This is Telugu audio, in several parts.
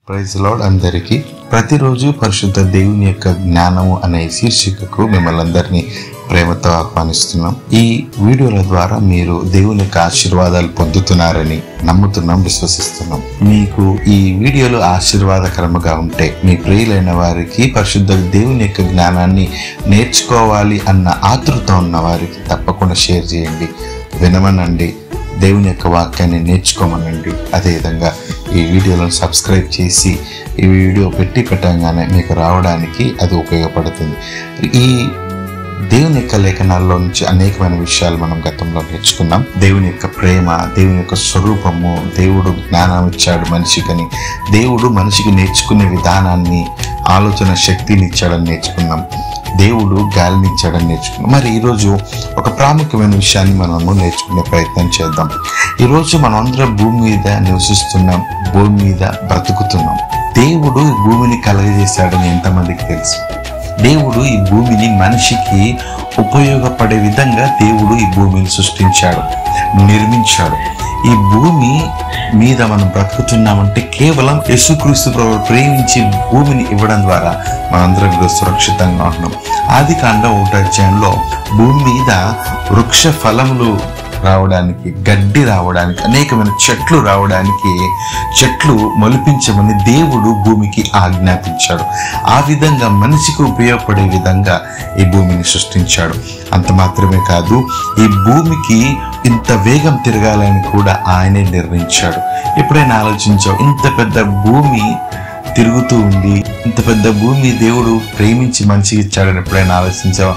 ప్రైజ్ లార్డ్ అందరికీ ప్రతిరోజు పరిశుద్ధ దేవుని యొక్క జ్ఞానము అనే శీర్షికకు మిమ్మల్ని అందరినీ ప్రేమతో ఆహ్వానిస్తున్నాం. ఈ వీడియోల ద్వారా మీరు దేవుని యొక్క ఆశీర్వాదాలు పొందుతున్నారని నమ్ముతున్నాం, విశ్వసిస్తున్నాం. మీకు ఈ వీడియోలు ఆశీర్వాదకరముగా ఉంటే మీ ప్రియులైన వారికి పరిశుద్ధ దేవుని యొక్క జ్ఞానాన్ని నేర్చుకోవాలి అన్న ఆతృత ఉన్న వారికి తప్పకుండా షేర్ చేయండి, వినమనండి, దేవుని యొక్క వాక్యాన్ని నేర్చుకోమనండి. అదేవిధంగా ఈ వీడియోలను సబ్స్క్రైబ్ చేసి ఈ వీడియో పెట్టగానే మీకు రావడానికి అది ఉపయోగపడుతుంది. ఈ దేవుని యొక్క లేఖనాల్లో నుంచి అనేకమైన విషయాలు మనం గతంలో నేర్చుకున్నాం. దేవుని యొక్క ప్రేమ, దేవుని యొక్క స్వరూపము, దేవుడు జ్ఞానం ఇచ్చాడు మనిషికని, దేవుడు మనిషికి నేర్చుకునే విధానాన్ని, ఆలోచన శక్తిని ఇచ్చాడని నేర్చుకున్నాం, దేవుడు గాలిని ఇచ్చాడని నేర్చుకున్నాం. మరి ఈరోజు ఒక ప్రాముఖ్యమైన విషయాన్ని మనము నేర్చుకునే ప్రయత్నం చేద్దాం. ఈరోజు మనం అందరం భూమి మీద నివసిస్తున్నాం, భూమి మీద బ్రతుకుతున్నాం. దేవుడు ఈ భూమిని కలగజేశాడని ఎంతమందికి తెలుసు? దేవుడు ఈ భూమిని మనిషికి ఉపయోగపడే విధంగా దేవుడు ఈ భూమిని సృష్టించాడు, నిర్మించాడు. ఈ భూమి మీద మనం బ్రతుకుతున్నామంటే కేవలం యేసుక్రీస్తు ప్రభువు ప్రేమించి భూమిని ఇవ్వడం ద్వారా మనందరం కూడా సురక్షితంగా ఉంటున్నాం. ఆదికాండం 1వ అధ్యాయంలో భూమి మీద వృక్ష ఫలములు రావడానికి, గడ్డి రావడానికి, అనేకమైన చెట్లు రావడానికి, చెట్లు మొలిపించమని దేవుడు భూమికి ఆజ్ఞాపించాడు. ఆ విధంగా మనిషికి ఉపయోగపడే విధంగా ఈ భూమిని సృష్టించాడు. అంత మాత్రమే కాదు, ఈ భూమికి ఇంత వేగం తిరగాలని కూడా ఆయనే నిర్ణయించాడు. ఎప్పుడైనా ఆలోచించావు, ఇంత పెద్ద భూమి తిరుగుతూ ఉంది, ఇంత పెద్ద భూమి దేవుడు ప్రేమించి మనిషికి ఇచ్చాడని ఎప్పుడైనా ఆలోచించావా?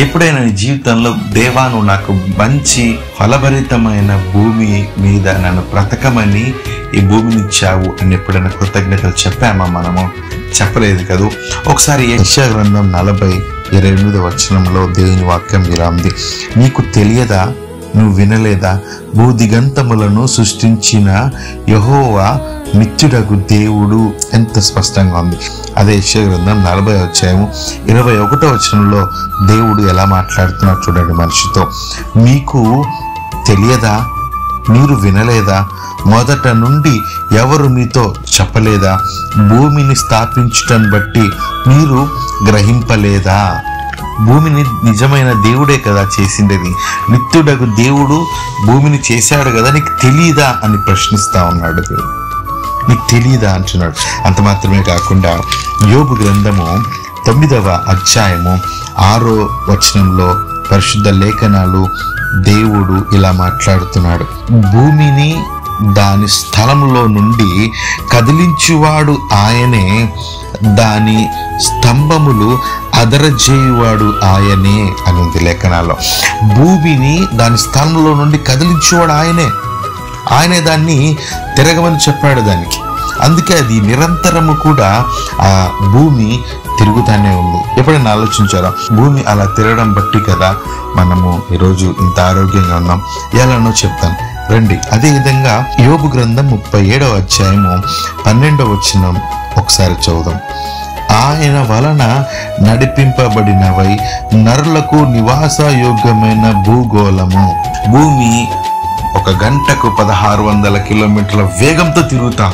ఎప్పుడైనా నీ జీవితంలో దేవా నువ్వు నాకు మంచి ఫలభరితమైన భూమి మీద నన్ను బ్రతకమని ఈ భూమిని ఇచ్చావు అని ఎప్పుడైనా కృతజ్ఞతలు చెప్పామా? మనము చెప్పలేదు కదా. ఒకసారి యెషయా గ్రంథం 40:28 వచనంలో దేవుని వాక్యం ఇలా ఉంది: నీకు తెలియదా, నువ్వు వినలేదా, భూదిగంతములను సృష్టించిన యెహోవా నిత్యుడగు దేవుడు. ఎంత స్పష్టంగా ఉంది. అదే యెషయా గ్రంథం 40వ అధ్యాయం 21వ వచనంలో దేవుడు ఎలా మాట్లాడుతున్నాడు చూడండి మనిషితో. మీకు తెలియదా, మీరు వినలేదా, మొదట నుండి ఎవరు మీతో చెప్పలేదా, భూమిని స్థాపించటం బట్టి మీరు గ్రహింపలేదా? భూమిని నిజమైన దేవుడే కదా చేసిండేది, నిత్యుడగు దేవుడు భూమిని చేశాడు కదా, నీకు తెలీదా అని ప్రశ్నిస్తా ఉన్నాడు దేవుడు. నీకు తెలీదా అంటున్నాడు. అంత మాత్రమే కాకుండా యోబు గ్రంథము 9వ అధ్యాయము 6వ వచనంలో పరిశుద్ధ లేఖనాలు దేవుడు ఇలా మాట్లాడుతున్నాడు: భూమిని దాని స్థలంలో నుండి కదిలించువాడు ఆయనే, దాని స్తంభములు అదరజేయువాడు ఆయనే అని ఉంది లేఖనాల్లో. భూమిని దాని స్థలంలో నుండి కదిలించువాడు ఆయనే దాన్ని తిరగమని చెప్పాడు దానికి. అందుకే అది నిరంతరము కూడా ఆ భూమి తిరుగుతానే ఉంది. ఎప్పుడైనా ఆలోచించారా? భూమి అలా తిరగడం బట్టి కదా మనము ఈరోజు ఇంత ఆరోగ్యంగా ఉన్నాం. ఎలానో చెప్తాను రండి. అదేవిధంగా యోబు గ్రంథం 37వ అధ్యాయము 12వ వచనం ఒకసారి చదువుదాం. ఆయన వలన నడిపింపబడినవై నరులకు నివాసయోగ్యమైన భూగోళము. భూమి ఒక గంటకు 1600 కిలోమీటర్ల వేగంతో తిరుగుతాం.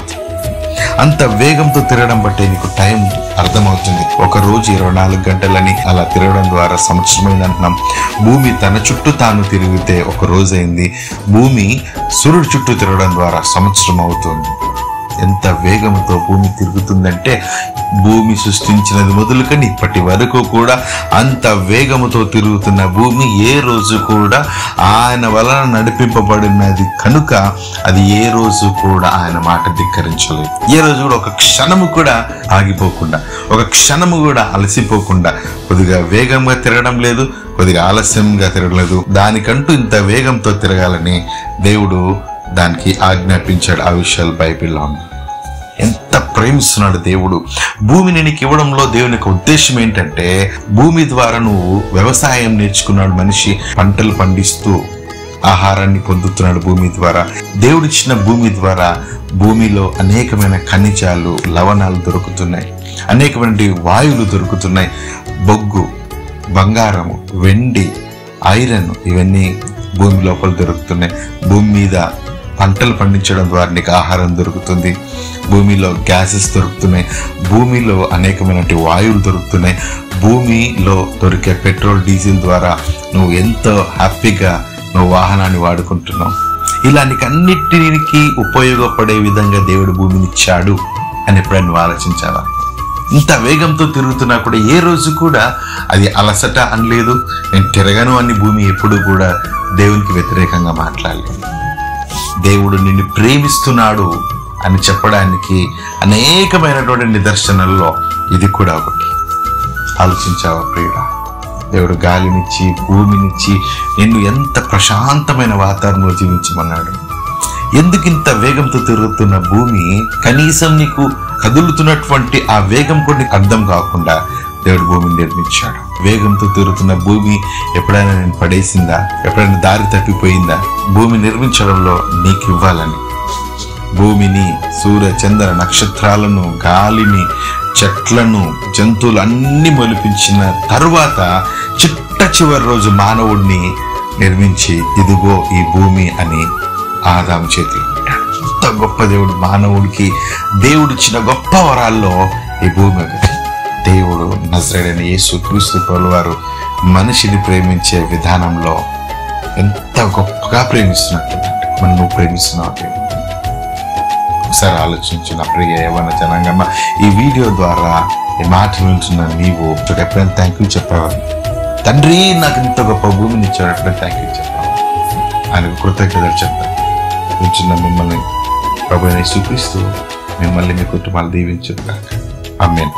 అంత వేగంతో తిరగడం బట్టి నీకు టైం అర్థమవుతుంది. ఒక రోజు 24 గంటలని అలా తిరగడం ద్వారా సంవత్సరమైంది అంటున్నాం. భూమి తన చుట్టూ తాను తిరిగితే ఒక రోజు అయింది. భూమి సూర్యుడు చుట్టూ తిరగడం ద్వారా సంవత్సరం అవుతుంది. ఎంత వేగంతో భూమి తిరుగుతుందంటే భూమి సృష్టించినది మొదలుకొని ఇప్పటి వరకు కూడా అంత వేగముతో తిరుగుతున్న భూమి ఏ రోజు కూడా ఆయన వలన నడిపింపబడినది కనుక అది ఏ రోజు కూడా ఆయన మాట ధిక్కరించలేదు. ఏ రోజు కూడా ఒక క్షణము కూడా ఆగిపోకుండా, ఒక క్షణము కూడా అలసిపోకుండా, కొద్దిగా వేగంగా తిరగడం లేదు, కొద్దిగా ఆలస్యంగా తిరగలేదు. దానికంటూ ఇంత వేగంతో తిరగాలని దేవుడు దానికి ఆజ్ఞాపించాడు. ఆ విషయాలు బైబిల్లో ఉన్నాయి. ఎంత ప్రేమిస్తున్నాడు దేవుడు భూమిని నీకు ఇవ్వడంలో. దేవుని యొక్క ఉద్దేశం ఏంటంటే భూమి ద్వారా నువ్వు వ్యవసాయం నేర్చుకున్నాడు మనిషి, పంటలు పండిస్తూ ఆహారాన్ని పొందుతున్నాడు భూమి ద్వారా. దేవుడిచ్చిన భూమి ద్వారా భూమిలో అనేకమైన ఖనిజాలు, లవణాలు దొరుకుతున్నాయి, అనేకమైన వాయువులు దొరుకుతున్నాయి. బొగ్గు, బంగారము, వెండి, ఐరన్ ఇవన్నీ భూమి లోపల దొరుకుతున్నాయి. భూమి మీద పంటలు పండించడం ద్వారా నీకు ఆహారం దొరుకుతుంది, భూమిలో గ్యాసెస్ దొరుకుతున్నాయి, భూమిలో అనేకమైన వాయువులు దొరుకుతున్నాయి, భూమిలో దొరికే పెట్రోల్ డీజిల్ ద్వారా నువ్వు ఎంతో హ్యాపీగా నువ్వు వాహనాన్ని వాడుకుంటున్నావు. ఇలా నీకు అన్నిటికీ ఉపయోగపడే విధంగా దేవుడు భూమిని ఇచ్చాడు అని ఎప్పుడైనా నువ్వు ఆలోచించావా? ఇంత వేగంతో తిరుగుతున్నా కూడా ఏ రోజు కూడా అది అలసట అనలేదు. నేను తిరగను అని భూమి ఎప్పుడు కూడా దేవునికి వ్యతిరేకంగా మాట్లాడలేదు. దేవుడు నిన్ను ప్రేమిస్తున్నాడు అని చెప్పడానికి అనేకమైనటువంటి నిదర్శనల్లో ఇది కూడా ఒకటి. ఆలోచించావా ప్రియుడా? దేవుడు గాలినిచ్చి భూమినిచ్చి నిన్ను ఎంత ప్రశాంతమైన వాతావరణంలో జీవించమన్నాడు. ఎందుకు ఇంత వేగంతో తిరుగుతున్న భూమి కనీసం నీకు కదులుతున్నటువంటి ఆ వేగం కూడా నీకు అర్థం కాకుండా దేవుడు భూమిని నిర్మించాడు. వేగంతో తిరుగుతున్న భూమి ఎప్పుడైనా నేను పడేసిందా? ఎప్పుడైనా దారి తప్పిపోయిందా? భూమి నిర్మించడంలో నీకు ఇవ్వాలని భూమిని, సూర్య చంద్ర నక్షత్రాలను, గాలిని, చెట్లను, జంతువులు అన్ని మొలిపించిన తరువాత చిట్ట చివరి రోజు మానవుడిని నిర్మించి ఇదిగో ఈ భూమి అని ఆదాము చేతిలో పెట్టాడు. ఎంత గొప్ప దేవుడు! మానవుడికి దేవుడిచ్చిన గొప్ప వరాల్లో ఈ భూమి ఒకటి. దేవుడు నజరేయుడైన యేసుక్రీస్తు ప్రభువారు మనిషిని ప్రేమించే విధానంలో ఎంత గొప్పగా ప్రేమిస్తున్నట్టుందంటే మనం నువ్వు ప్రేమిస్తున్నావు. ఒకసారి ఆలోచించు నా ప్రియ యవ్వన జనాంగమ్మ. ఈ వీడియో ద్వారా ఈ మాట వింటున్న నీవు ఎప్పుడైనా థ్యాంక్ యూ చెప్పావా? తండ్రి నాకు ఇంత గొప్ప భూమిని ఇచ్చాడు, ఎప్పుడైనా థ్యాంక్ యూ చెప్పావా? ఆయనకు కృతజ్ఞతలు చెప్తాను. వింటున్న మిమ్మల్ని ప్రభువైన యేసుక్రీస్తు మిమ్మల్ని మీ కుటుంబాలు దీవించుగాక. ఆమేన్.